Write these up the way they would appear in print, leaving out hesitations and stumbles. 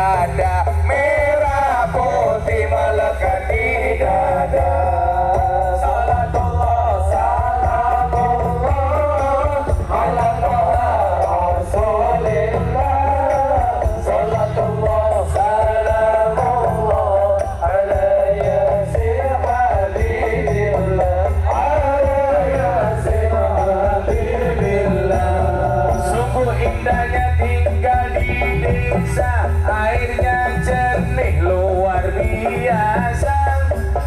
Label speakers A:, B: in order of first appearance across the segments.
A: dada, merah putih melekat di dada. Salatullah salamullah ala toha rasulillah. Salatullah salamullah ala yasin habibillah. Ala yasin habibillah. Sungguh indahnya tinggal di desa, airnya jernih luar biasa.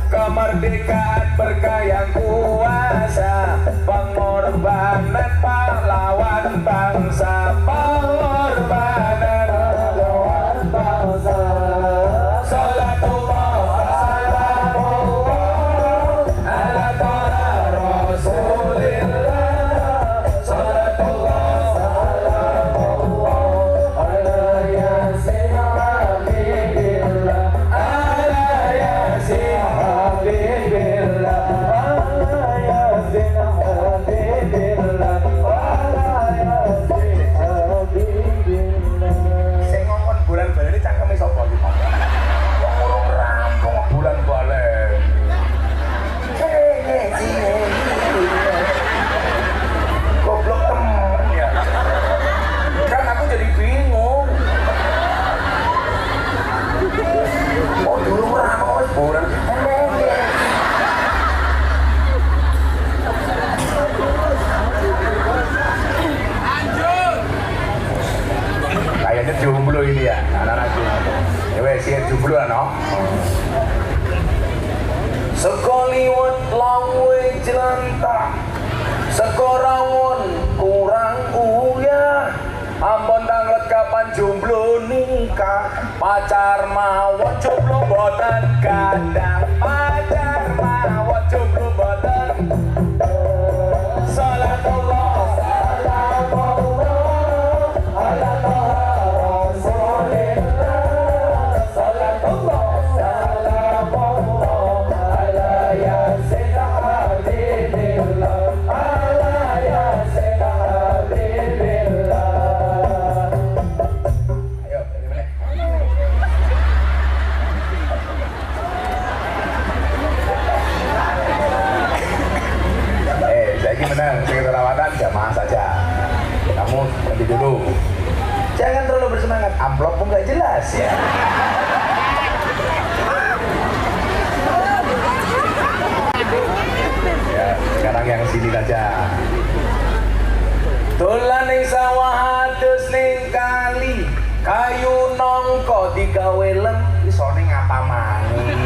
A: Kemerdekaan berkah yang kuasa, pengorbanan pahlawan bangsa, pengorbanan pahlawan bangsa. Salatullah salamullah ala toha rasulillah. Salatullah salamullah ala yasin habibillah. Ala yasin habibillah. Ala yasin habibillah. Ala yasin habibillah. Sing ngomong bulan balen iki cangkeme sapa iki, Pak? Wong urung rampung bulan balen. Goblok temen ya. Kan aku jadi bingung. Oh dulu rampung wis bulan. Kayaknya jomblo ini ya, anak-anak jomblo. Ya wes, siap jomblo no. Sekoliwat lawe jelantah, sekorawon kurang uyah. Ampun tanglet kapan jomblo nikah, pacar mawon jomblo boten kadang. Pacar mawon jomblo boten. Salatullah salamullah ala toha rasulillah. Salatullah salamullah ala yasin habibillah. Ala yasin habibillah. Ayo, ini mana? Saya ini menang, saya kerawatan jamaah saja. Kamu nanti dulu. Jangan terlalu bersemangat, amplop pun nggak jelas ya. Ya, sekarang yang sini saja. Dolan ning sawah adus ning kali, kayu nongko digawe lem, isone ngapa mangi.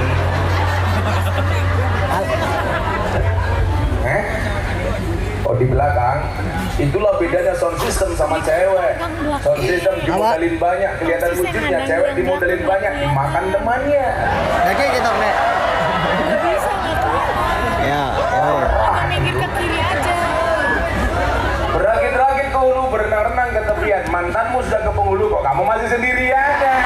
A: Oh di belakang, itulah bedanya sound system sama cewek. Sound system dimodelin banyak, kelihatan wujudnya. Cewek dimodelin banyak, dimakan temannya.
B: Oke gitu nek. Ya.
C: Minggir ke kiri aja.
A: Berakit-rakit ke hulu, berenang-renang ke tepian. Mantanmu sudah ke penghulu, kok kamu masih sendirian ya?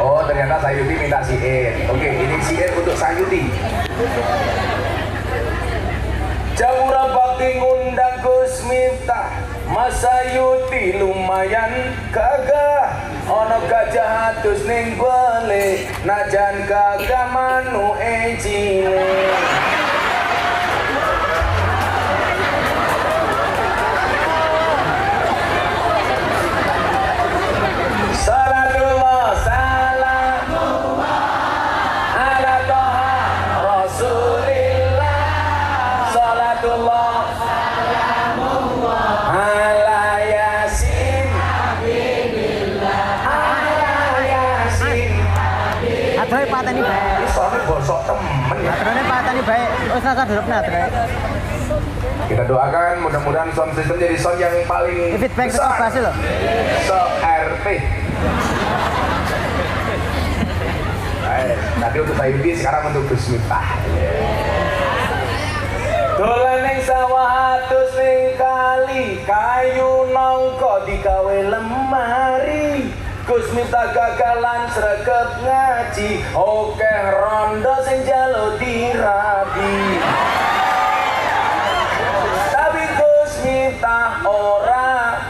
A: Oh ternyata Sayuti minta siir. Oke, ini siir untuk Sayuti. Jawura bakti ngundang Gus Miftah, Mas Sayuti lumayan gagah. Ono gajah atus ning bale, najan gagah manu ejine. Salatullah salamullah ala toha rasulillah. Salatullah salamullah ala yasin habibillah. Ala yasin habibillah.
B: Adoe pateni bae.
A: Ini soalnya bosok temen ya.
B: Adoe pateni bae. Wis rasa durupna adoe.
A: Kita doakan mudah-mudahan sound system jadi sound yang paling
B: Feedback
A: besar
B: berapa loh?
A: se-RT. Tadi untuk Sayuti, sekarang untuk Gus Miftah. Dolan ning sawah atus ning kali, kayu nongko digawe lemari. Gus Miftah gagalan sregep ngaji, oke rondo sing jalo dirabi. Tapi Gus Miftah ora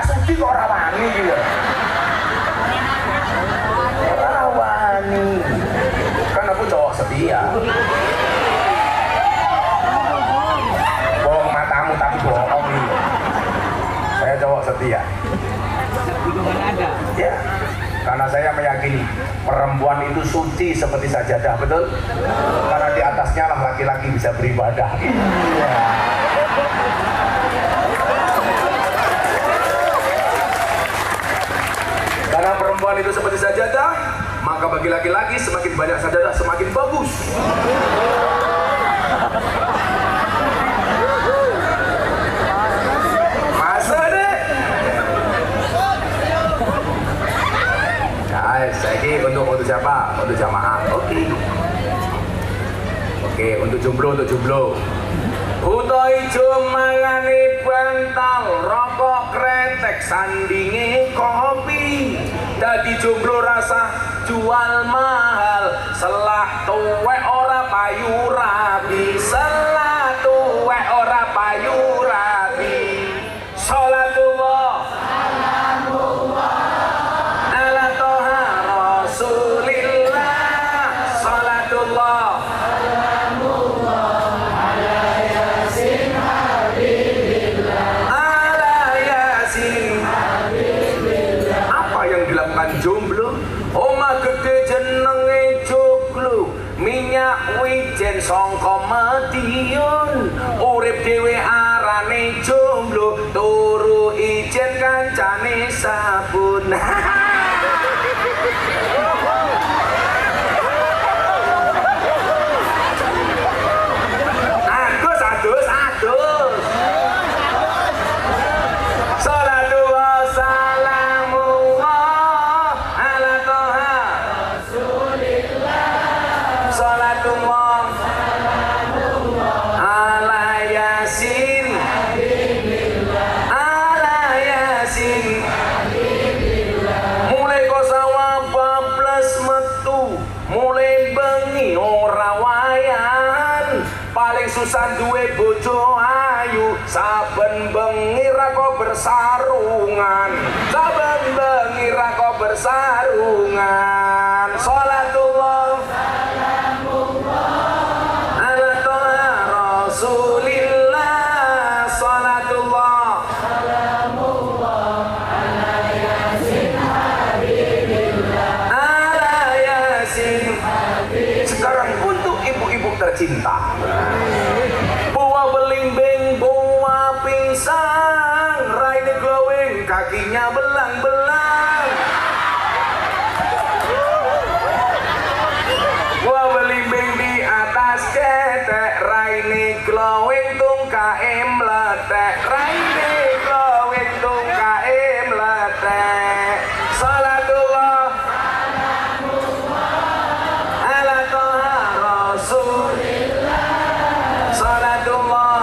A: sudi kok ora wani gitu. Ora wani. Kan aku cowok setia. Bohong matamu tapi bohong gitu. Saya cowok setia. Ya, karena saya meyakini perempuan itu suci seperti sajadah, betul? Karena di atasnya lah laki-laki bisa beribadah. Iya. Karena perempuan itu seperti sajadah, maka bagi laki-laki semakin banyak sajadah semakin bagus. Masa deh. Saya untuk siapa? Untuk jamaah. Oke, untuk jomblo. Buta ijo mangane bantal, rokok kretek sandinge kopi. Dadi jomblo rasa jual mahal, selah tuwek ora payu rabi, selah tuwek ora payu rabi. Salatullah ala toha rasulillah, salatullah jomblo, omah gede jenenge joglo, minyak wijen sangka Madiun, urip dhewe arane jomblo, turu ijen kancane sabun. Susah duwe bojo ayu, saben bengi ra kok bersarungan, saben bengi ra kok bersarungan. Salatullah ala toha rasulillah, salatullah ala yasin. Sekarang untuk ibu-ibu tercinta, buah belimbing, buah pisang, raine glowing, kakinya belang-belang. Buah belimbing di atas ketek, raine glowing, tungkae meletek, raine glowing, tungkae meletek. Salatullah ala toha rasulillah, salatullah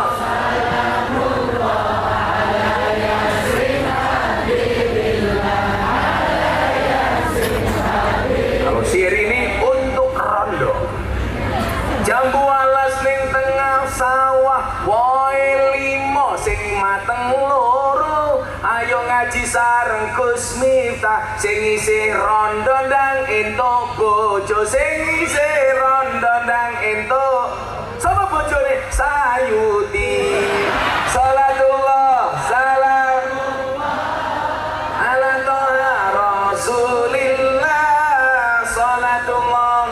A: kalau sihir ini untuk rondo. Jambu alas ning tengah sawah, woe limo sing mateng loro. Ayo ngaji sareng Gus Miftah, sing isih rondo ndang entuk bojo, sing isih rondo ndang entuk sapa bojone Sayuti. Salatullah salam ala toha rasulillah, salatullah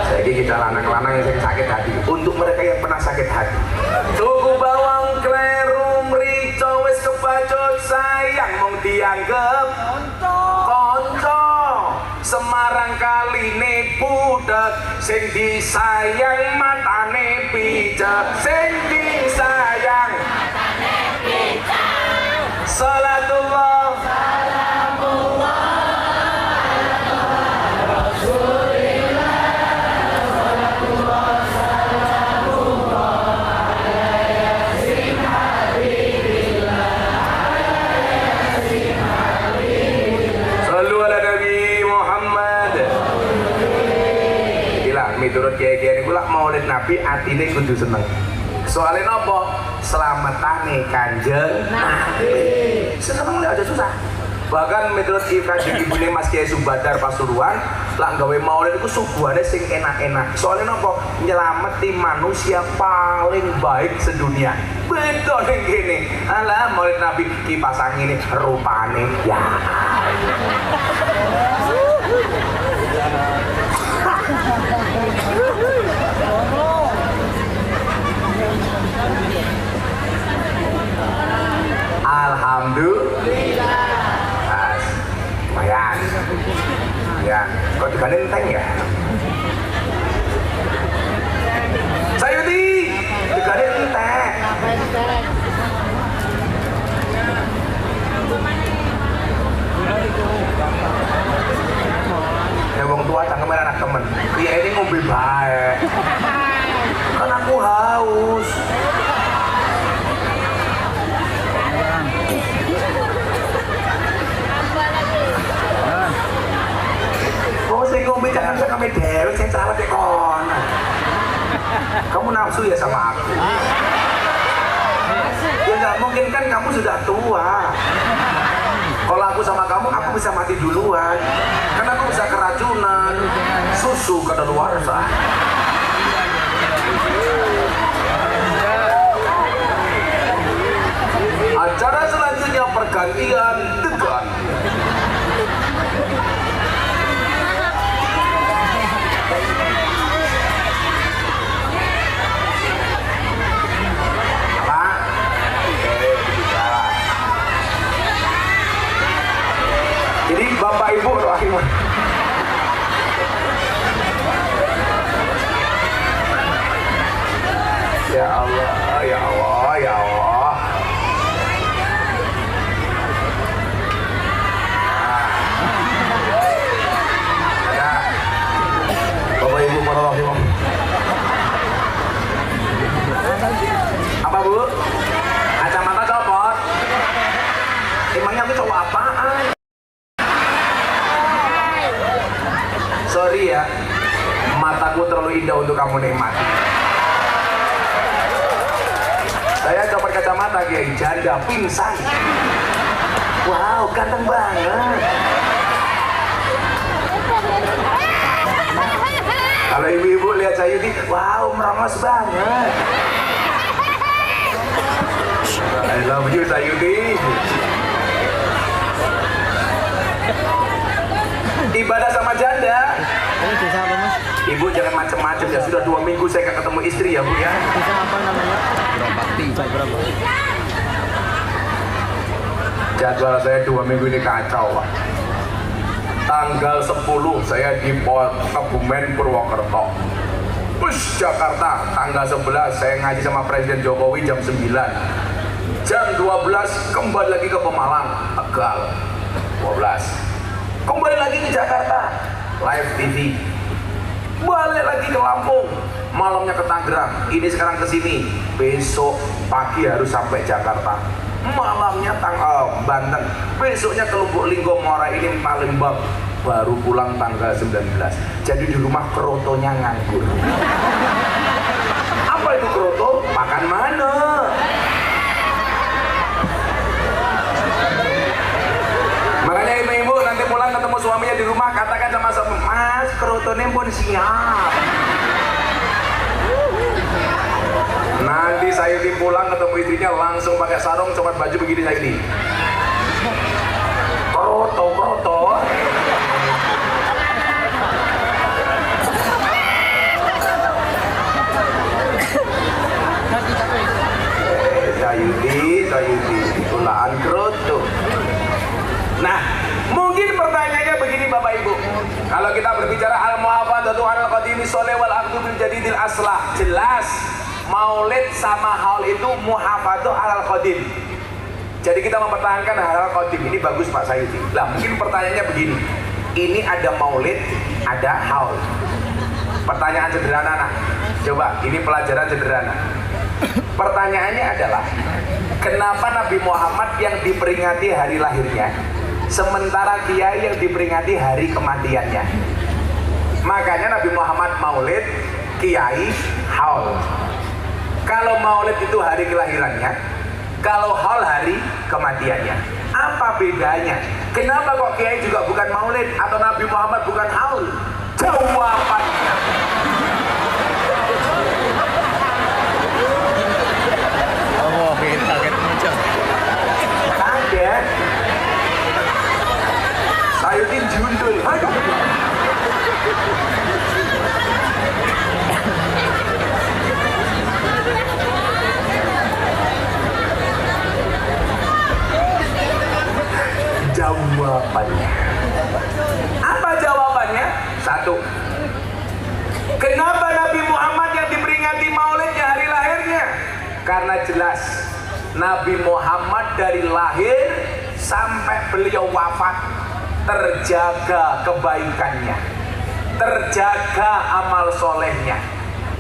A: saiki kita lanang-lanang yang sakit hati. Untuk mereka yang pernah sakit hati, tuku bawang kleru mrica wis kebacut sayang mung dianggep konco. Semarang kaline budek, sing disayang matane pijak, sing disayang matane pijak. Salatullah salamullah kudu seneng. Soalnya nopo? Selamatane Kanjeng Nabi. Seneng aja susah. Bahkan menurut Kanjeng ibune Mas Kiai Subadar Pasuruan, lah gawe maulid iku suguhane sing enak-enak. Soalnya nopo? Nyelameti manusia paling baik sedunia. Beda ning kene. Alah maulid Nabi kipasang ini rupane ya. Alhamdulillah. Mas, lumayan. Ya, kok juga nenteng ya? Sayuti, juga nenteng. Ya wong tua cangkemen anak temen. Iya ini ngombe bae. Kan aku haus. Oh, saya ngombe jangan sampai dewek, saya salah deh kon. Kamu nafsu ya sama aku? Ya nggak mungkin kan, kamu sudah tua. Kalau aku sama kamu, aku bisa mati duluan. Karena aku bisa keracunan, susu kadaluarsa. Acara selanjutnya pergantian degan. Jadi Bapak Ibu rahimah. Ya Allah, ya Allah, ya Allah. Ya. Bapak Ibu para rahimah. Apa Bu? Kacamata copot. Emangnya aku cowok apaan? Sorry ya, mataku terlalu indah untuk kamu nikmati. Saya copot kacamata Kiai, janda pingsan. Wow, ganteng banget. Kalau ibu-ibu lihat Sayuti, wow, merongos banget. I love you Sayuti. Ibadah sama janda.
B: Ini desa apa Mas?
A: Ibu jangan macam-macam ya, sudah 2 minggu saya gak ketemu istri ya Bu ya.
B: Desa apa namanya? Bakti. Berapa?
A: Jadwal saya 2 minggu ini kacau Pak. Tanggal 10 saya di Kebumen Purwokerto. Push Jakarta, tanggal 11 saya ngaji sama Presiden Jokowi jam 9. Jam 12 kembali lagi ke Pemalang, Tegal. 12. Kembali lagi ke Jakarta, live TV. Balik lagi ke Lampung, malamnya ke Tangerang. Ini sekarang ke sini, besok pagi harus sampai Jakarta. Malamnya Banten, besoknya ke Lubuk Linggo, Muara Enim, Palembang. Baru pulang tanggal 19. Jadi di rumah kerotonya nganggur. Apa itu keroto? Makan mana? Makanya ibu-ibu nanti pulang ketemu suaminya di rumah, katakan sama suami, Mas, kerotonnya pun siap. Nanti Sayuti pulang ketemu istrinya langsung pakai sarung, copot baju begini Sayuti. Keroto. Sayuti, tulaan keroto. Nah, mungkin pertanyaannya begini Bapak Ibu. Kalau kita berbicara al-muhafadzatu 'alal qadimi sholih wal aqdu bil jadidil aslah, jelas maulid sama haul itu muhafadzah 'alal qadim. Jadi kita mempertahankan hal qadim. Ini bagus Pak Sayuti. Lah, mungkin pertanyaannya begini. Ini ada maulid, ada haul. Pertanyaan sederhana nah. Coba, ini pelajaran sederhana. Pertanyaannya adalah, kenapa Nabi Muhammad yang diperingati hari lahirnya, sementara kiai yang diperingati hari kematiannya? Makanya Nabi Muhammad maulid, kiai haul. Kalau maulid itu hari kelahirannya, kalau haul hari kematiannya. Apa bedanya? Kenapa kok kiai juga bukan maulid atau Nabi Muhammad bukan haul? Jawabannya,
B: Oh, kaget muncul.
A: kaget. Sayutin jundul. Aduh. Jawabannya. Apa jawabannya? Satu. Kenapa Nabi Muhammad yang diperingati maulidnya hari lahirnya? Karena jelas Nabi Muhammad dari lahir sampai beliau wafat terjaga kebaikannya, terjaga amal solehnya.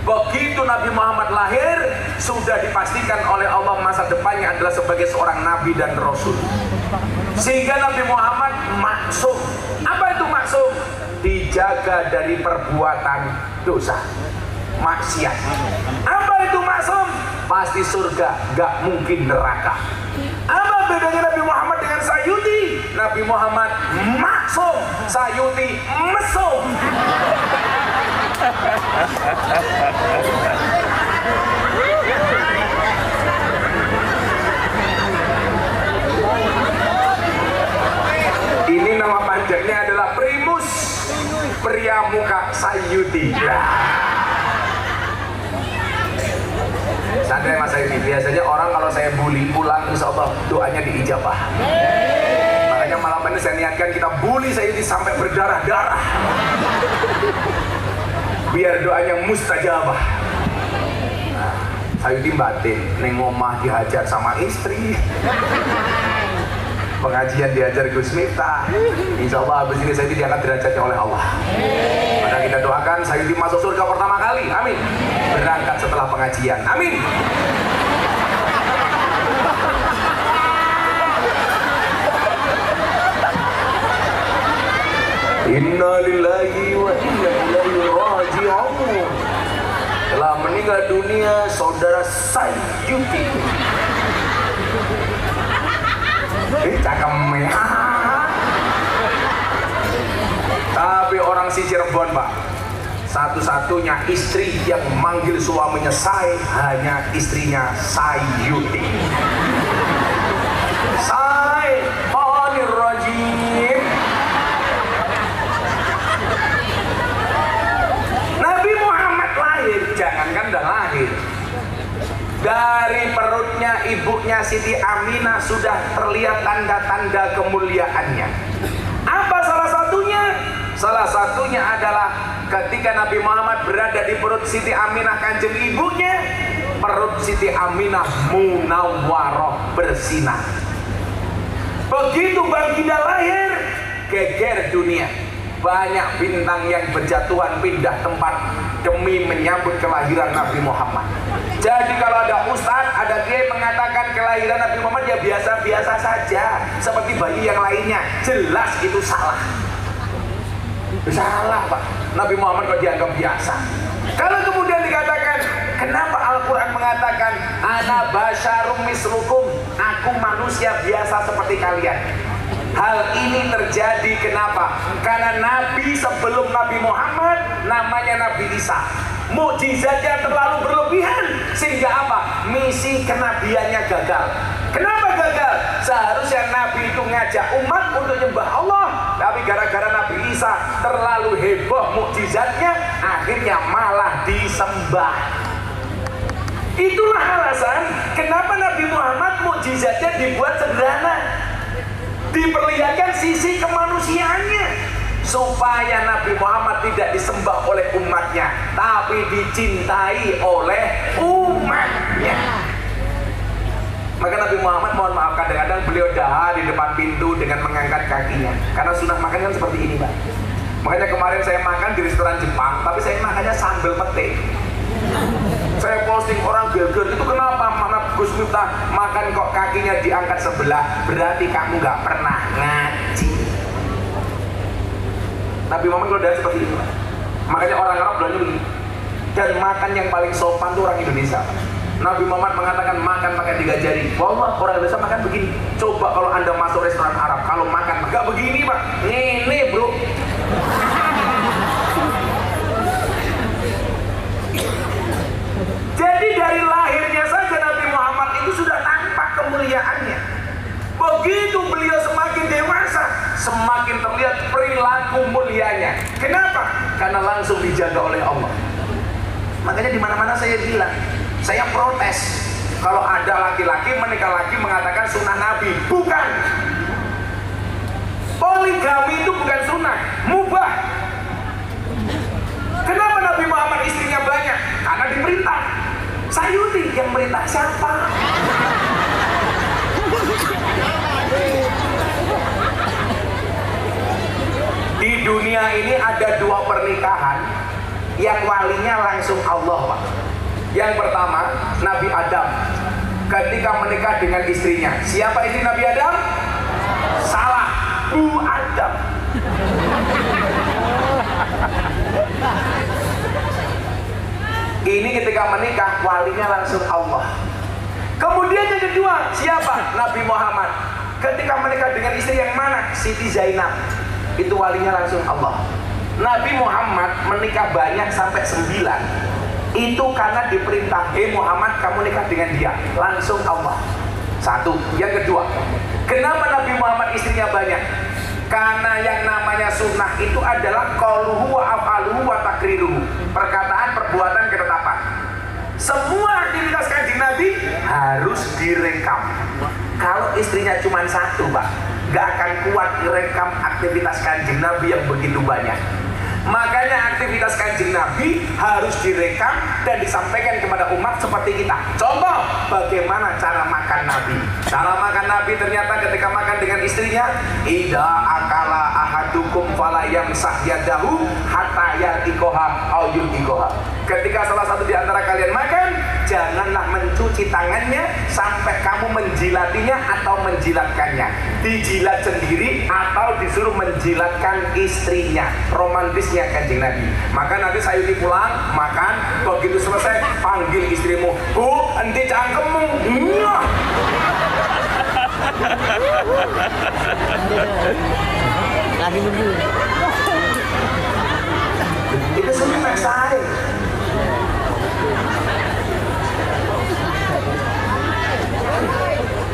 A: Begitu Nabi Muhammad lahir, sudah dipastikan oleh Allah masa depannya adalah sebagai seorang nabi dan rasul. Sehingga Nabi Muhammad maksum. Apa itu maksum? Dijaga dari perbuatan dosa, maksiat. Apa itu maksum? Pasti surga, gak mungkin neraka. Apa bedanya Nabi Muhammad dengan Sayuti? Nabi Muhammad maksum, Sayuti mesum. Ini nama panjangnya adalah Primus Priamuka Sayuti. Ya. Santai Mas Sayuti, biasanya orang kalau saya bully pulang insya Allah doanya diijabah. Makanya malam ini saya niatkan kita bully Sayuti sampai berdarah-darah, biar doanya mustajabah. Nah, Sayuti batin, neng omah dihajar sama istri, pengajian diajar Gus Miftah. Insya Allah habis ini Sayuti diangkat derajatnya oleh Allah. Maka kita doakan Sayuti masuk surga pertama kali, amin. Berangkat setelah pengajian, amin. Inna lillahi wa inna ilaihi raji'un. Telah meninggal dunia saudara Sayuti. Cakemnya. Tapi orang si Cirebon, Pak, satu-satunya istri yang manggil suaminya Say hanya istrinya Sayuti. Say, Onir Rajim. Nabi Muhammad lahir, jangankan dah lahir, dari perutnya ibunya Siti Aminah sudah terlihat tanda-tanda kemuliaannya. Apa salah satunya? Salah satunya adalah ketika Nabi Muhammad berada di perut Siti Aminah kanjeng ibunya, perut Siti Aminah munawwaroh bersinar. Begitu baginda lahir, geger dunia. Banyak bintang yang berjatuhan pindah tempat demi menyambut kelahiran Nabi Muhammad. Jadi kalau ada ustadz, ada kiai mengatakan kelahiran Nabi Muhammad ya biasa-biasa saja, seperti bayi yang lainnya, jelas itu salah. Salah, Pak. Nabi Muhammad kok dianggap biasa. Kalau kemudian dikatakan, kenapa Al-Quran mengatakan ana basyarum mislukum, aku manusia biasa seperti kalian. Hal ini terjadi kenapa? Karena Nabi sebelum Nabi Muhammad namanya Nabi Isa. Mukjizatnya terlalu berlebihan sehingga apa? Misi kenabiannya gagal. Kenapa gagal? Seharusnya Nabi itu ngajak umat untuk nyembah Allah, tapi gara-gara Nabi Isa terlalu heboh mukjizatnya, akhirnya malah disembah. Itulah alasan kenapa Nabi Muhammad mukjizatnya dibuat sederhana, diperlihatkan sisi kemanusiaannya, supaya Nabi Muhammad tidak disembah oleh umatnya, tapi dicintai oleh umatnya. Maka Nabi Muhammad, mohon maaf, kadang-kadang beliau dahar di depan pintu dengan mengangkat kakinya, karena sunnah makan kan seperti ini, Pak. Makanya kemarin saya makan di restoran Jepang, tapi saya makannya sambal pete. Saya posting, orang geger, itu kenapa mana Gus Miftah makan kok kakinya diangkat sebelah, berarti kamu nggak pernah ngaji. Nabi Muhammad kalau dahar seperti itu, Pak. Makanya orang Arab bilangnya begini, dan makan yang paling sopan itu orang Indonesia, Pak. Nabi Muhammad mengatakan makan pakai 3 jari. Wallah, orang Indonesia makan begini. Coba kalau Anda masuk restoran Arab, kalau makan enggak begini, Pak. Ini, Bro. Jadi dari lahirnya saja Nabi Muhammad itu sudah tampak kemuliaannya. Begitu beliau semakin dewasa, semakin terlihat perilaku mulianya. Kenapa? Karena langsung dijaga oleh Allah. Makanya di mana-mana saya bilang, saya protes kalau ada laki-laki menikah lagi mengatakan sunnah Nabi. Bukan. Poligami itu bukan sunnah, mubah. Kenapa Nabi Muhammad istrinya banyak? Karena diperintah. Sayuti yang perintah siapa? Di dunia ini ada 2 pernikahan yang walinya langsung Allah, Pak. Yang pertama, Nabi Adam ketika menikah dengan istrinya. Siapa istri Nabi Adam? Salah, Bu Adam. Ini ketika menikah walinya langsung Allah. Kemudian yang kedua, siapa? Nabi Muhammad ketika menikah dengan istri yang mana? Siti Zainab. Itu walinya langsung Allah. Nabi Muhammad menikah banyak sampai 9. Itu karena diperintah, Muhammad kamu nikah dengan dia. Langsung Allah. Satu. Yang kedua, kenapa Nabi Muhammad istrinya banyak? Karena yang namanya sunnah itu adalah qauluhu wa af'aluhu wa takriruhu. Perkataan, perbuatan, ketetapan. Semua aktivitas Kanjeng Nabi harus direkam. Kalau istrinya cuma 1, Pak, gak akan kuat direkam aktivitas Kanjeng Nabi yang begitu banyak. Makanya aktivitas Kanjeng Nabi harus direkam dan disampaikan kepada umat seperti kita. Contoh, bagaimana cara makan Nabi. Cara makan Nabi ternyata ketika makan dengan istrinya, idza akala ahadukum fala yamsah yadahu hatta yalqaha aw yulqaha. Ketika salah satu di antara kalian makan, janganlah mencuci tangannya sampai kamu menjilatinya atau menjilatkannya. Dijilat sendiri atau disuruh menjilatkan istrinya. Romantisnya Kanjeng Nabi. Maka nanti Sayuti pulang makan, begitu selesai panggil istrimu, Bu, enti cangkemmu. Nyah.
B: Lagi nunggu.
A: Itu sunnah saya.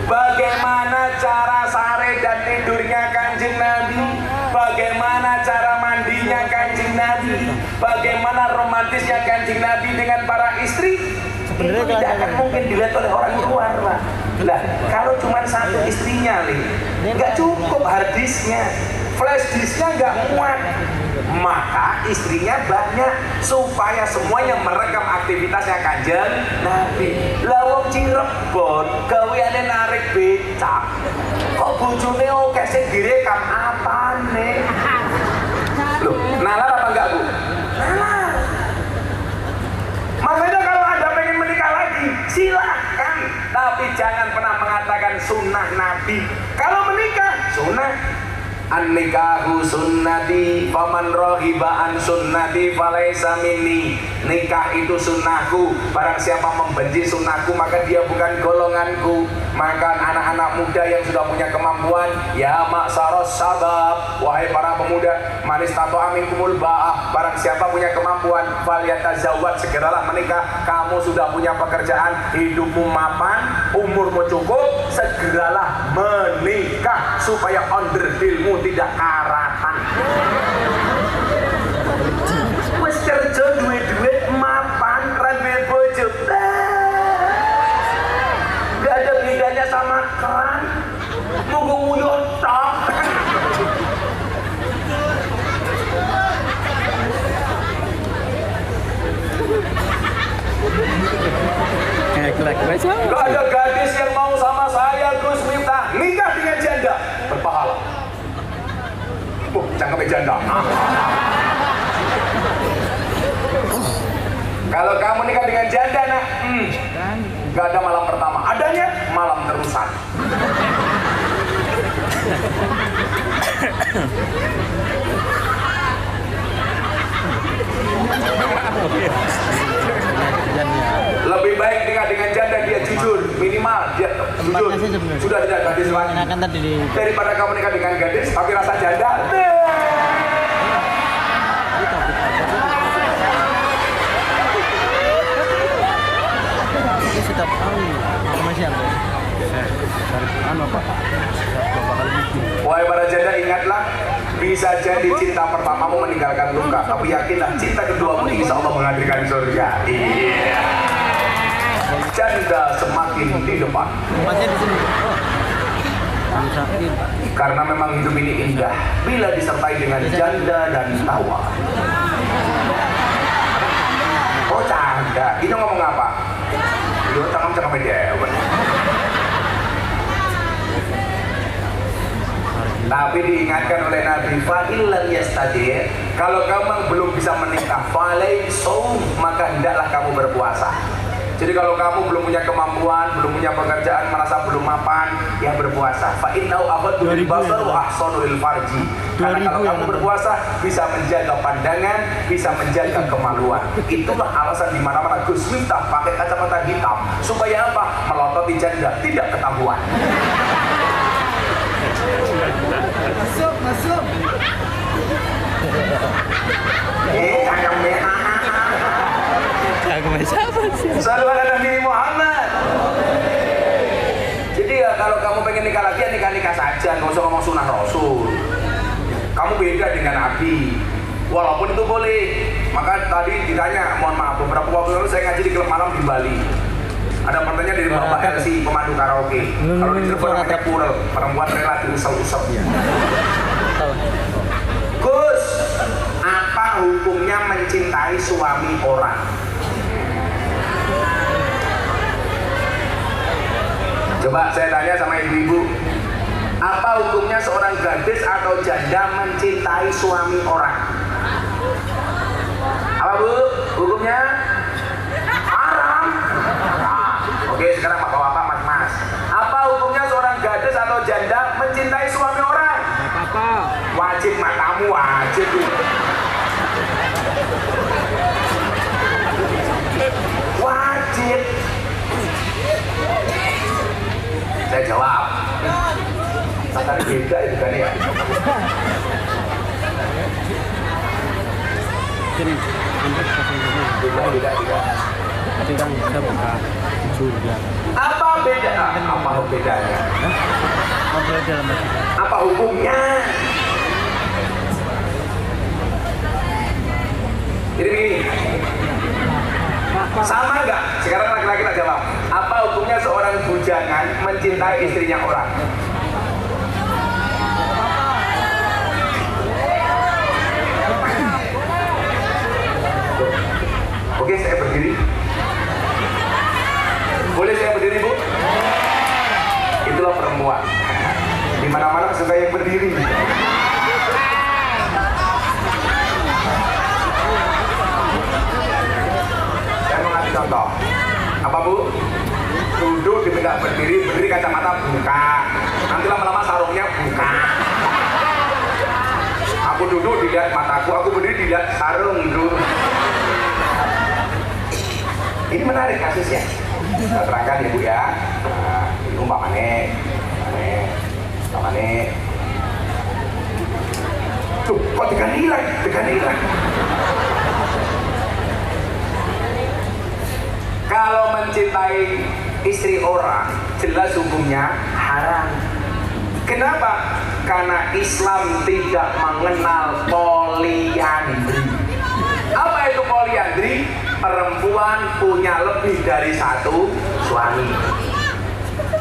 A: Bagaimana cara sare dan tidurnya Kanjeng Nabi? Bagaimana cara mandinya Kanjeng Nabi? Bagaimana romantisnya Kanjeng Nabi dengan para istri? Itu tidak akan mungkin dilihat oleh orang luar, Pak. Lah, kalau cuma 1 istrinya, nggak cukup harddisknya, flash disknya nggak muat. Maka istrinya banyak supaya semuanya merekam aktivitasnya Kanjeng Nabi. Lah wong Cirebon gaweane narik becak, kok bojone oke sing direkam apane? Loh, nalar apa enggak, Bu? Nalar. Makanya kalau Anda pengen menikah lagi, silahkan, tapi jangan pernah mengatakan sunnah Nabi. Kalau menikah, sunnah. An-nikahu sunnati faman rohiba an sunnati falaisa minni. Nikah itu sunnahku, barang siapa membenci sunnahku maka dia bukan golonganku. Maka anak-anak muda yang sudah punya kemampuan, ya maksaros sabab, wahai para pemuda, manis tato amin kumul ba'ah, barang siapa punya kemampuan falyatazawwaj, segeralah menikah. Kamu sudah punya pekerjaan, hidupmu mapan, umurmu cukup, segeralah menikah supaya onderdilmu tidak karatan. Wes kerja duit-duit mapan ran duwe bojo. Gak ada bedanya sama keran. Munggu nguyun tok. Gak ada gadis yang mau sama saya Gus Miftah nikah dengan janda berpahala. Cangkemnya janda. Kalau kamu nikah dengan janda, nak, gak ada malam pertama. Adanya malam terusan. Lebih baik nikah dengan janda, dia jujur, minimal dia jujur.
B: sih sebenarnya.
A: Sudah tidak gadis lagi.
B: Enakan tadi di
A: Daripada kamu nikah dengan gadis tapi rasa janda.
B: ini setiap kali masih ada. Anu Pak. Berapa kali itu?
A: Wahai para janda, ingatlah, bisa jadi cinta pertamamu meninggalkan luka, tapi yakinlah cinta keduamu insya Allah menghadirkan surga. Iya. Janda semakin di depan.
B: Tempatnya di sini.
A: Karena memang hidup ini indah bila disertai dengan janda dan tawa. Oh janda, ini ngomong apa? Yo cakap media. Tapi diingatkan oleh Nabi, fa'illam yastadi', kalau kamu belum bisa menikah, falai saum, maka hendaklah kamu berpuasa. Jadi kalau kamu belum punya kemampuan, belum punya pekerjaan, merasa belum mapan, ya berpuasa. Fa'innahu aghaddu lil basar wa ahsanu lil farji. Karena kalau kamu berpuasa bisa menjaga pandangan, bisa menjaga kemaluan. Itulah alasan di mana-mana Gus Miftah pakai kacamata hitam supaya apa? Melototi janda tidak ketahuan.
B: Masuk.
A: Cakap merah.
B: Aku siapa sih?
A: Sallallahu alaihi Nabi Muhammad. Jadi ya kalau kamu pengen nikah lagi ya nikah saja, nggak usah ngomong sunnah Rasul. Kamu beda dengan Nabi. Walaupun itu boleh. Maka tadi ditanya, mohon maaf, beberapa waktu lalu saya ngaji di klub malam di Bali. Ada pertanyaan dari Bapak LC, pemandu karaoke. Kalau di Cirebon namanya Purel, perempuan rela diusap-usapnya. Gus, apa hukumnya mencintai suami orang? Coba saya tanya sama ibu-ibu, apa hukumnya seorang gadis atau janda mencintai suami orang? Apa bu? Hukumnya? Haram. Oke, sekarang bapak-bapak, mas-mas. Apa hukumnya seorang gadis atau janda mencintai suami orang?
B: Apa?
A: Wajib, matamu wajib. Wajib. Saya jawab. Tadi beda itu kan ya.
B: Sini.
A: Tidak.
B: Tapi kan kita buka surga.
A: Apa beda? Apa bedanya?
B: Apa dalam hati?
A: Apa hukumnya? Jadi begini, sama nggak? Sekarang laki-laki tak jawab. Apa hukumnya seorang bujangan mencintai istrinya orang? Oke, saya berdiri. Boleh saya berdiri, Bu? Itulah perempuan. Di mana-mana suka yang berdiri. Saya mau ngasih contoh. Apa Bu? Duduk di tegak berdiri kacamata buka. Nanti lama-lama sarungnya buka. Aku duduk dilihat mataku, aku berdiri dilihat sarung dulu. Ini menarik kasusnya. Saya terangkan ya Bu ya. Nah, ini umpamane. Tuh, kok tekan hilang. Kalau mencintai istri orang, jelas hukumnya haram. Kenapa? Karena Islam tidak mengenal poliandri. Apa itu poliandri? Perempuan punya lebih dari satu suami.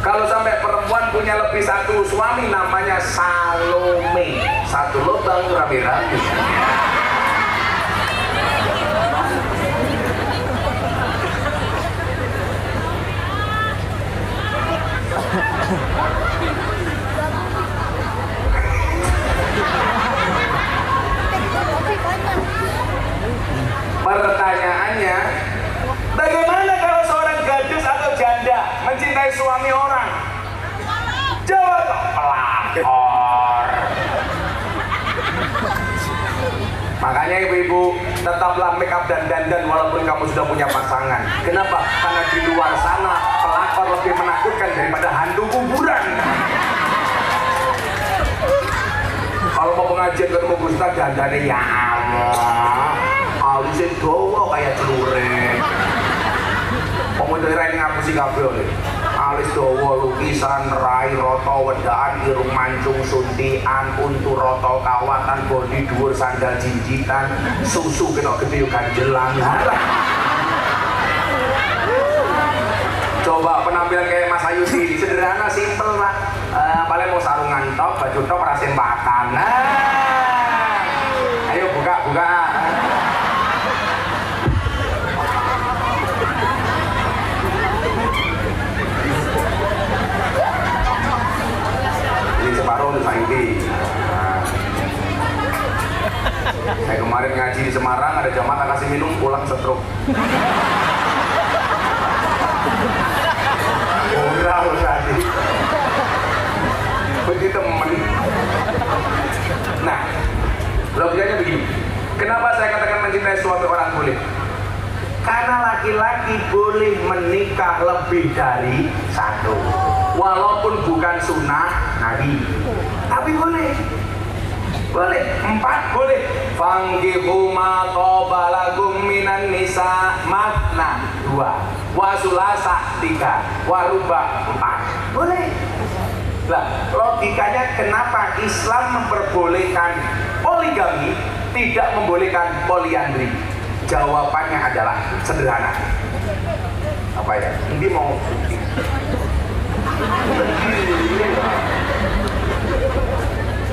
A: Kalau sampai perempuan punya lebih satu suami, namanya Salome. Satu lubang rame-rame. Pertanyaannya, bagaimana kalau seorang gadis atau janda mencintai suami orang? Jawab, pelakor. Makanya ibu-ibu, Tetaplah make up dan dandan walaupun kamu sudah punya pasangan. Kenapa? Karena di luar sana pelakor lebih menakutkan daripada hantu kuburan. Kalau mau pengajian ketemu Gustaf dandannya ya Allah, alusin dowo kayak celurit. Pemuda ini ngapusi kabel nih. Alis dowo, lukisan, rai, roto, wedaan, irung mancung, suntian, untu roto, kawatan, bodi, dhuwur, sandal, jinjitan, susu kena gede ganjelan. Coba penampilan kayak Mas Ayu sih, sederhana, simple lah. Paling mau sarungan top, baju top, rasin pakan. Ayo buka. Ini separuh untuk Saidi. Saya kemarin ngaji di Semarang, ada jamaah kasih minum, pulang stroke. Murah tadi. Begitu temen. Nah, logikanya begini. Kenapa saya katakan mencintai suatu orang boleh? Karena laki-laki boleh menikah lebih dari satu, walaupun bukan sunnah Nabi, tapi boleh. 4 boleh. Fangkihu ma qabalakum minan nisa matna 2, wa sulasa 3, wa ruba 4. Boleh. Lah, logikanya kenapa Islam memperbolehkan poligami, tidak membolehkan poliandri? Jawabannya adalah sederhana. Apa ya? Ini mau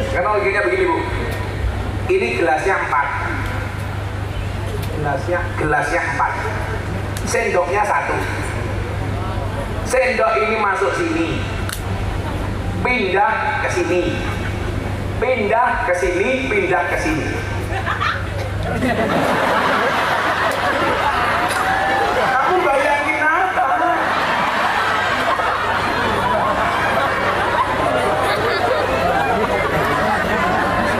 A: karena logikanya begini Bu, ini gelasnya 4, sendoknya 1. Sendok ini masuk sini, pindah ke sini, pindah ke sini, pindah ke sini. Kamu bayangin apa?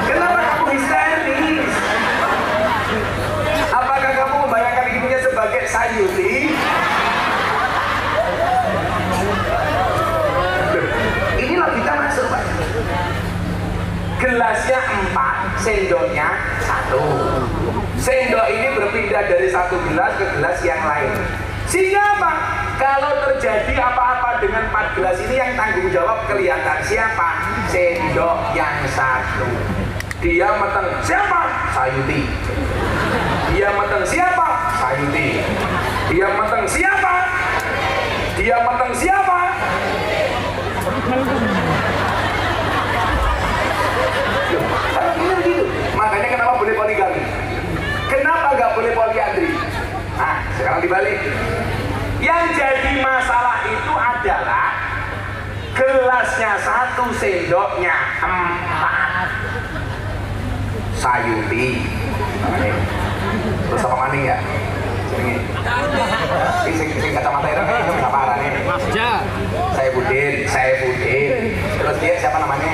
A: Kenapa kamu histeris? Apakah kamu membayangkan dirinya sebagai Sayuti? Ini logika masuk Pak. Gelasnya 4, sendoknya 1. Sendok ini berpindah dari satu gelas ke gelas yang lain. Sehingga apa? Kalau terjadi apa-apa dengan 4 gelas ini, yang tanggung jawab kelihatan siapa? Sendok yang 1. Dia meteng siapa? Sayuti. Dia meteng siapa? Sayuti. Dia meteng siapa? Dia meteng siapa? Begitu. Makanya kenapa boleh poligami? Kenapa nggak boleh poliandri? Nah, sekarang dibalik. Yang jadi masalah itu adalah gelasnya 1, sendoknya 4. Sayuti. Terus apa maning ya? Sing kacamata itu apa arahnya?
B: Masja.
A: Saya Budin. Terus dia siapa namanya?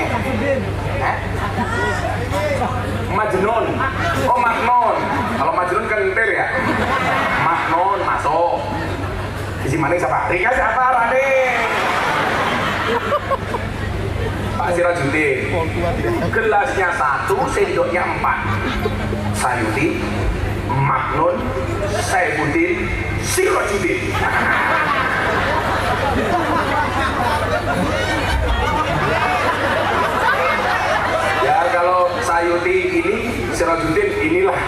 A: Majnun. Oh, Maknon. Kalau Majnun kan entir ya. Maknon masuk. Isi maning siapa? Rika siapa Rade? Pak Sirajuddin. Gelasnya 1, sendoknya 4. Sayuti, Maknun, Saifuddin, Sirajuddin. Ya kalau Sayuti ini, Sirajuddin inilah.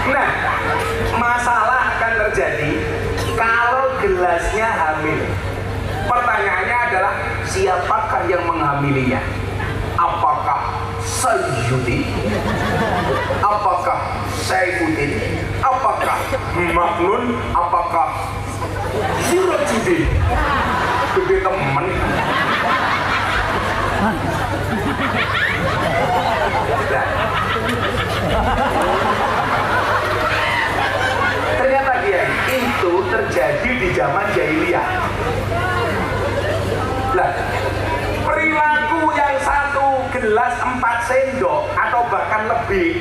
A: Nah, masalah akan terjadi kalau gelasnya hamil. Pertanyaannya adalah siapakah yang menghamilinya? Apakah Sayuti? Apakah Saifuddin? Apakah Maknun? Apakah Sirajuddin? Gede temen. Ternyata dia itu terjadi di zaman jahiliyah. sendok atau bahkan lebih,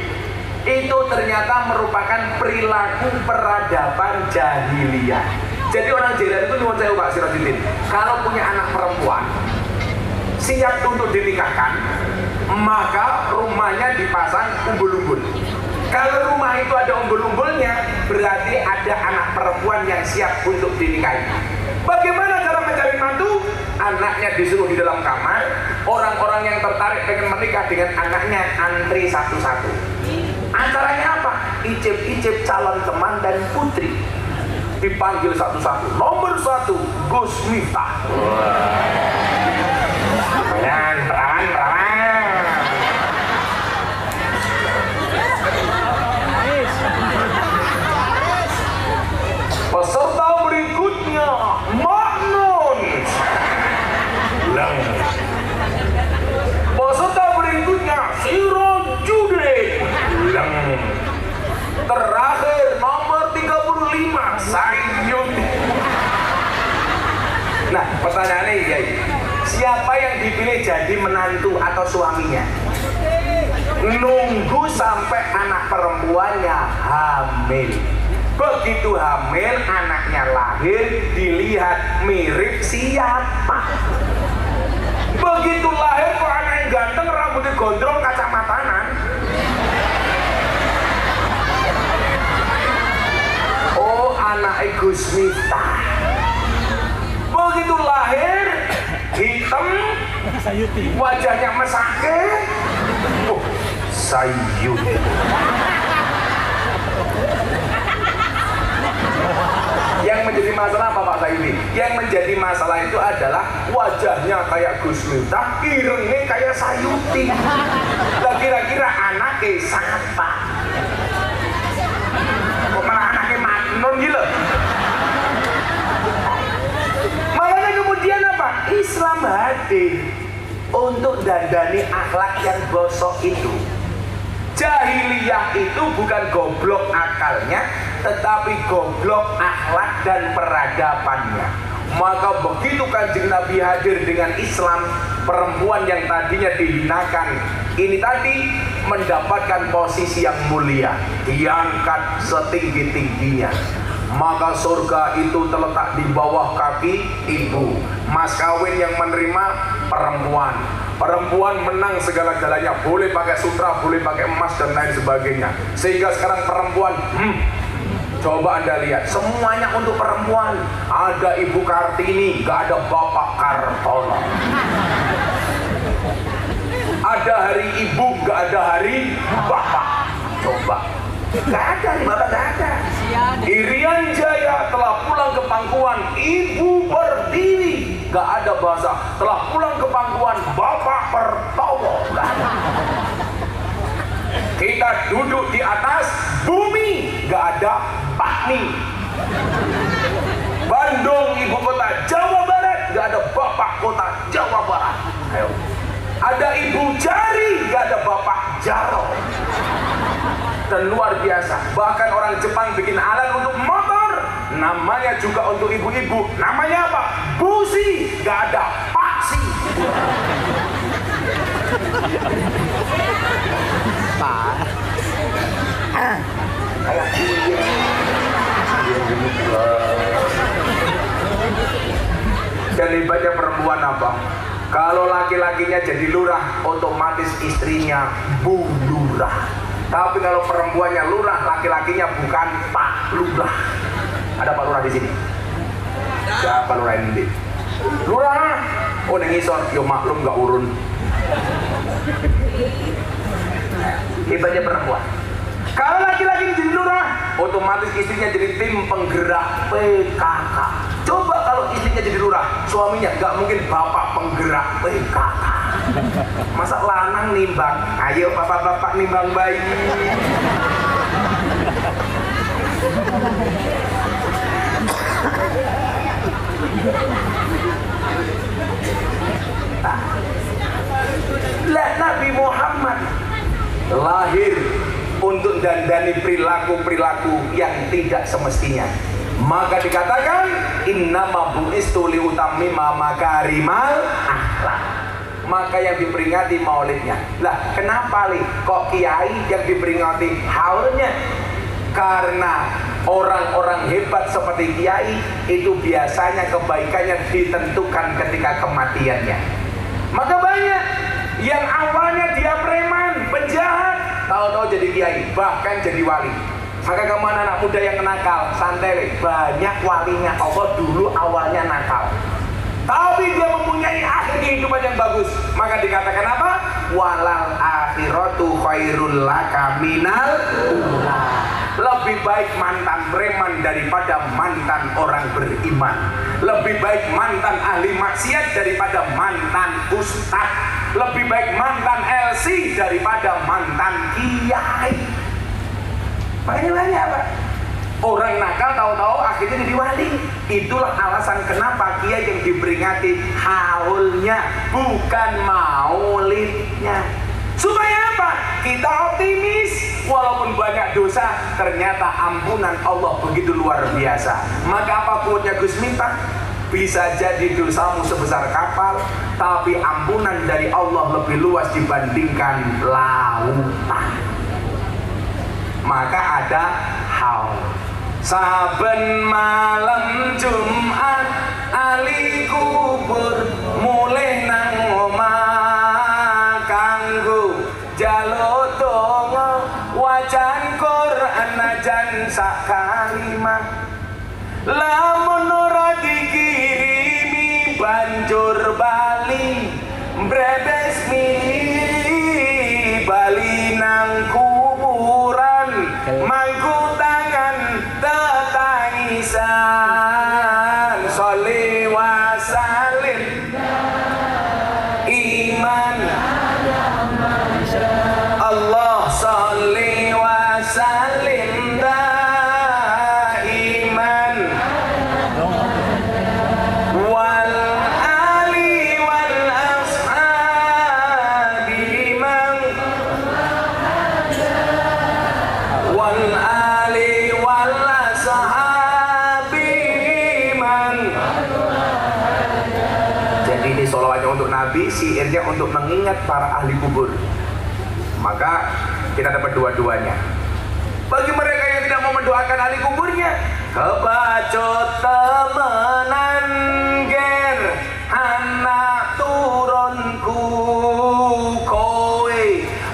A: itu ternyata merupakan perilaku peradaban jahiliyah. Jadi orang jahiliyah itu nyuwun sewu Pak Sirajuddin, kalau punya anak perempuan siap untuk dinikahkan, maka rumahnya dipasang umbul-umbul. Kalau rumah itu ada umbul-umbulnya, berarti ada anak perempuan yang siap untuk dinikahi. Bagaimana cara mencari mantu? Anaknya disuruh di dalam kamar, orang-orang yang tertarik pengen menikah dengan anaknya antri satu-satu. Acaranya apa? Icip-icip calon teman dan putri. Dipanggil satu-satu. Nomor 1, Gus Miftah. Perawan. Peserta berikutnya, Maknun. Peserta berikutnya, Sirajuddin. Terakhir nomor 35, Sayyid. Nah, pertanyaannya ya, siapa yang dipilih jadi menantu atau suaminya? Nunggu sampai anak perempuannya hamil. Begitu hamil, anaknya lahir, dilihat mirip siapa. Begitu lahir kok anak yang ganteng, rambutnya gondrong, kacamatanan. Oh, anak Gus Miftah. Begitu lahir, hitam, wajahnya mesake. Oh, Sayyid. Yang menjadi masalah apa Pak Sayyidi? Yang menjadi masalah itu adalah wajahnya kayak Gus Miftah, irengnya kayak Sayuti. Lah kira-kira anaknya siapa? Kok malah anaknya Maknun gitu? Makanya kemudian apa? Islam hadir untuk dandani akhlak yang gosok itu. Jahiliyah itu bukan goblok akalnya, tetapi goblok akhlak dan peradabannya. Maka begitu Kanjeng Nabi hadir dengan Islam, perempuan yang tadinya dihinakan ini tadi mendapatkan posisi yang mulia, diangkat setinggi-tingginya. Maka surga itu terletak di bawah kaki ibu. Mas kawin yang menerima perempuan. Perempuan menang segala-galanya, boleh pakai sutra, boleh pakai emas dan lain sebagainya. Sehingga sekarang perempuan, coba Anda lihat, semuanya untuk perempuan. Ada Ibu Kartini, gak ada Bapak Kartono. Ada hari ibu, gak ada hari bapak. Coba, gak ada hari bapak, gak ada. Irian Jaya telah pulang ke pangkuan, ibu berdiri, gak ada bahasa. Telah pulang ke pangkuan, bapak bertowo, gak ada. Kita duduk di atas bumi, gak ada bakmi. Bandung ibu kota Jawa Barat, gak ada bapak kota Jawa Barat. Ayo. Ada ibu Jari, gak ada bapak Jaro. Dan luar biasa, bahkan orang Jepang bikin alat untuk motor, namanya juga untuk ibu-ibu. Namanya apa? Busi, gak ada paksi. Dan hebatnya perempuan apa? Kalau laki-lakinya jadi lurah, otomatis istrinya Bu Lurah. Tapi kalau perempuannya lurah, laki-lakinya bukan Pak Lurah. Ada Pak Lurah di sini? Siapa Lurah ini? Lurah? Oh, nengisor, yo maklum gak urun. Hebatnya perempuan. Kalau laki-laki jadi lurah, otomatis istrinya jadi tim penggerak PKK. Coba kalau istrinya jadi lurah, suaminya gak mungkin bapak penggerak PKK. Masa lanang nimbang, ayo bapak-bapak nimbang bayi. Lah Nabi Muhammad lahir untuk dandani perilaku-perilaku yang tidak semestinya. Maka dikatakan innama bu'istu liutammima makarimal akhlak. maka yang diperingati maulidnya. Lah kenapa li kok kiai yang diperingati haulnya? Karena orang-orang hebat seperti kiai itu biasanya kebaikannya ditentukan ketika kematiannya. Maka banyak yang awalnya dia preman, penjahat, tahu-tahu jadi kiai, bahkan jadi wali. Maka kamu anak muda yang nakal, santai, banyak walinya Allah dulu awalnya nakal, tapi dia mempunyai akhir kehidupan yang bagus. Maka dikatakan apa? Walal akhiratu khairul laka minal ula. Lebih baik mantan preman daripada mantan orang beriman. Lebih baik mantan ahli maksiat daripada mantan ustaz. Lebih baik mantan LC daripada mantan kiai. Makanya banyak Pak, orang nakal tahu-tahu akhirnya jadi wali. Itulah alasan kenapa kiai yang diperingati haulnya, bukan maulidnya. Supaya apa? Kita optimis, walaupun banyak dosa, ternyata ampunan Allah begitu luar biasa. Maka apa quote-nya Gus Miftah? Bisa jadi dosamu sebesar kapal, tapi ampunan dari Allah lebih luas dibandingkan lautan. Maka ada haul. Saben malam Jumat ali kubur mulih nang omah kanggo jaluk donga wajan Quran najan sak kalimah. Lamun ora dikirimi banjur bali mbrebes mili bali nang kuburan mangku tangan tetangisan sholli wa salim iman Allah sholli wa salim daiman wal ali wal ashabi man wal ali wal ashabi man. Jadi ini sholawatnya untuk Nabi, syairnya untuk mengingat para ahli kubur. Maka kita dapat dua-duanya. Bagi mereka yang tidak mau mendoakan ahli kuburnya, kebacut temenan ger anak turunku kowe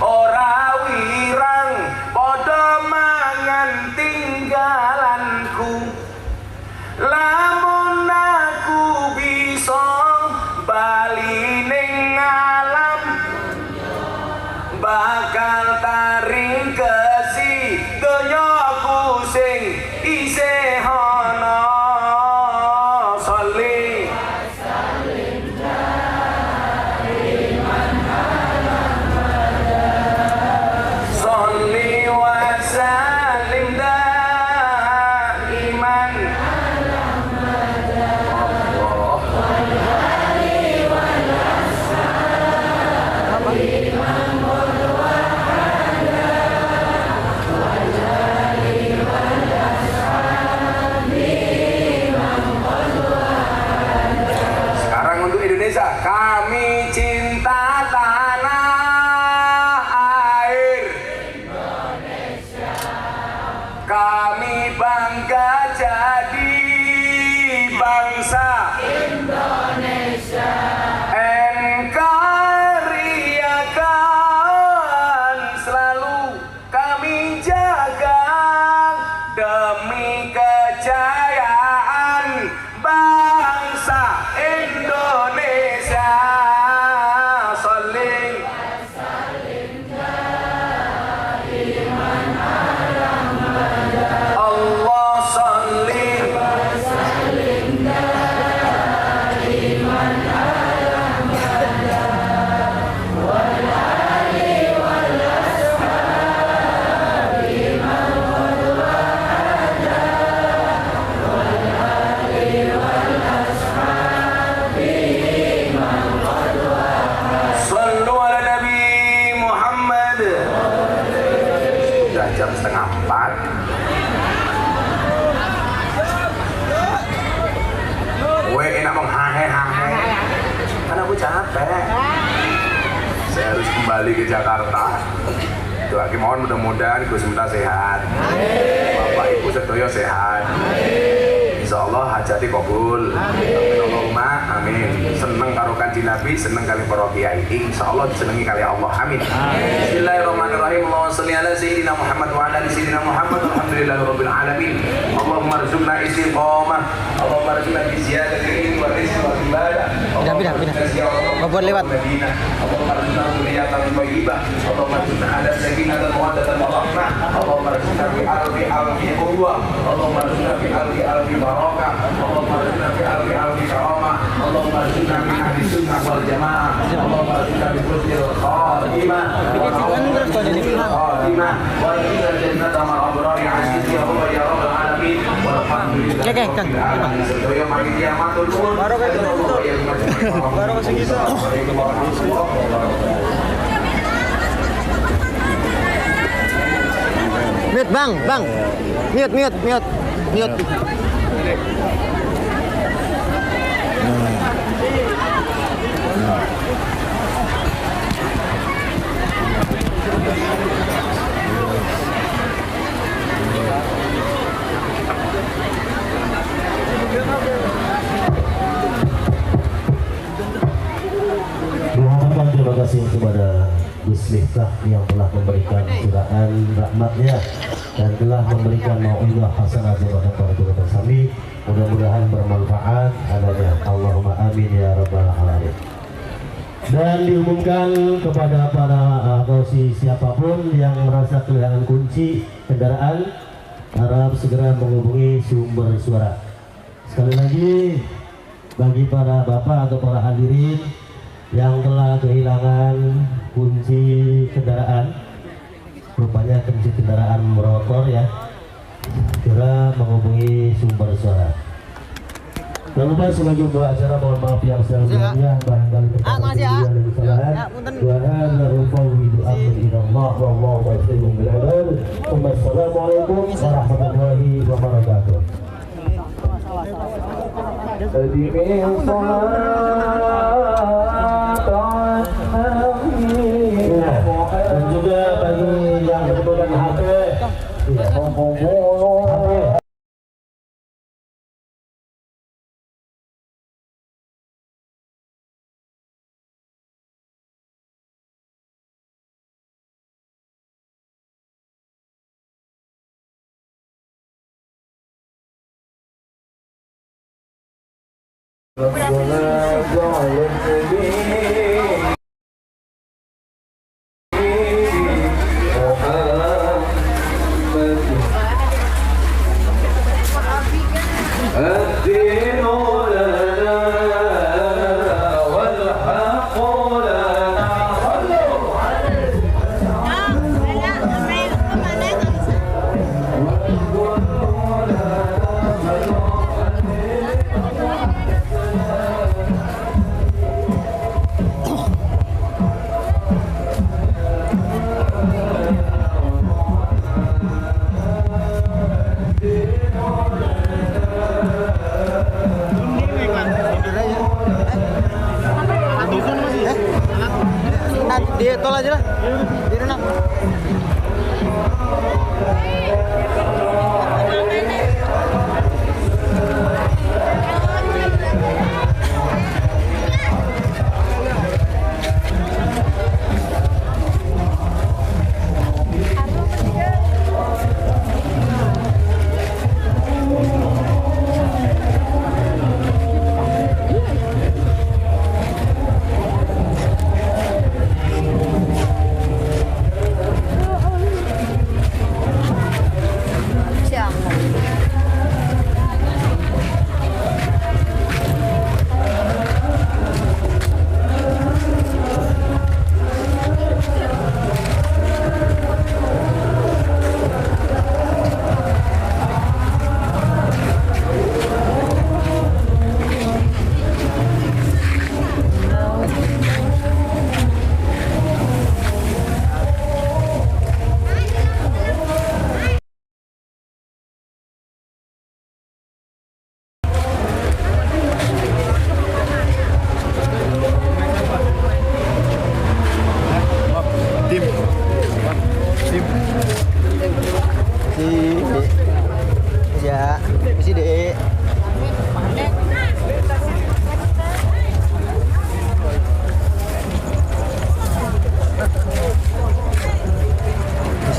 A: ora wirang padha mangan tinggalanku. Lamun aku bisa bali ning alam bakal taring kesi donyaku sing isih ana sholli sholli wa salim daiman kami cinta tanah air Indonesia. Kami bangga jadi bangsa Indonesia. NKRI akan selalu kami jaga demi kejayaan bangsa Indonesia. Sholli Allah sholli Sallu ala Nabi Muhammad. Sudah jam 3:30. Gue enak menghahe-hahe karena aku capek. saya harus kembali ke Jakarta. Doakan mohon mudah-mudahan Gus Miftah sehat, Bapak Ibu sedoyo sehat. Insya Allah hajati kabul. Amin Allahumma amin. Seneng karo kanjeng Nabi, seneng kali para kiai. Insya Allah disenengi kali Allah. Amin. Bismillahirrahmanirrahim. Allahumma sholli ala sayyidina Muhammad wa ala ali sayyidina Muhammad. Alhamdulillahirabbil alamin. Allahumma arzuqna istiqamah. Allahumma arzuqna bi ziyadatil ilmi wa rizqi wa ibadah.
B: Pindah. Buat lewat.
A: Allahumma arzuqna dzurriyyatan thayyibah. Allahumma arzuqna ada sakinatan wa mawaddatan wa rahmah. Allahumma arzuqna bi alfi quwwah. Allahumma arzuqna bi alfi barakah. Allahumma arzuqna bi alfi karamah. Allahumma arzuqna bi ahli sunnah wal jamaah. Allahumma arzuqna bi husnil khatimah. Khatimah wa inna jannata ma'al abrari 'aziz ya Allah ya rabbal alamin. Walhamdulillah.
B: Oke, Kang. Baru segitu. Mute bang. Mute.
D: Terima kasih kepada Gus Miftah yang telah memberikan curahan rahmatnya dan telah memberikan mau'izah hasanah kepada para jemaah kami. Mudah-mudahan bermanfaat adanya. Allahumma amin ya rabbal alamin. Dan diumumkan kepada para siapapun yang merasa kehilangan kunci kendaraan, harap segera menghubungi sumber suara. Sekali lagi bagi para bapak atau para hadirin yang telah kehilangan kunci kendaraan, rupanya kunci kendaraan motor ya, segera menghubungi sumber suara. Jangan lupa sebagai dua acara mohon maaf yang sebelumnya barangkali terdapat dan kesalahan. Wa hadza ufawwidu amri ila Allah wallahu basirun bil ibad. Wassalamualaikum warahmatullahi wabarakatuh. Dan juga bagi yang berkebutuhan HP, HP.
B: Di tol aja lah. Di renang.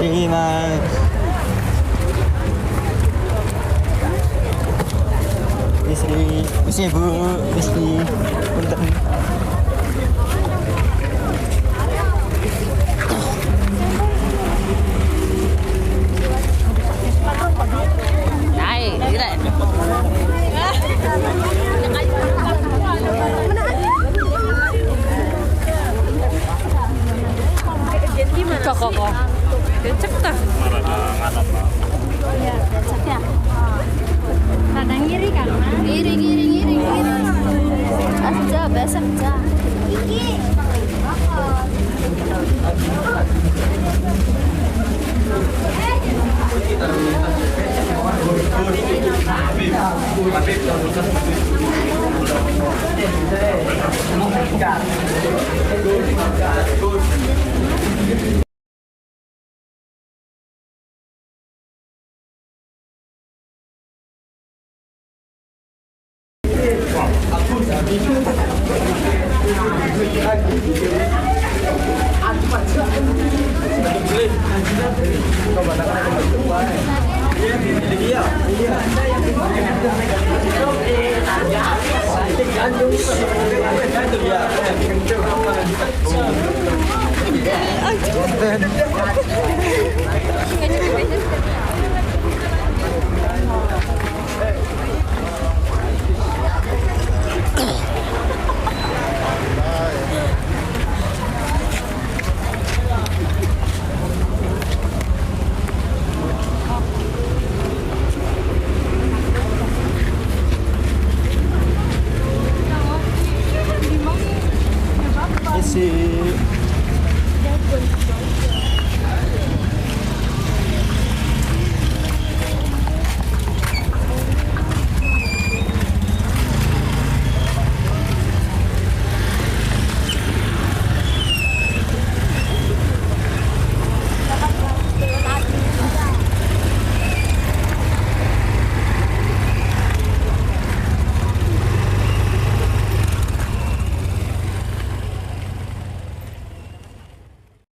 B: Messi mas. Messi bu, Messi. Punten.
C: Naik, gila. Kok. Cek tah.
E: Iya, becek ya. Rada ngiri kan, Mas? Ngiri. Aja, biasa aja. Iki.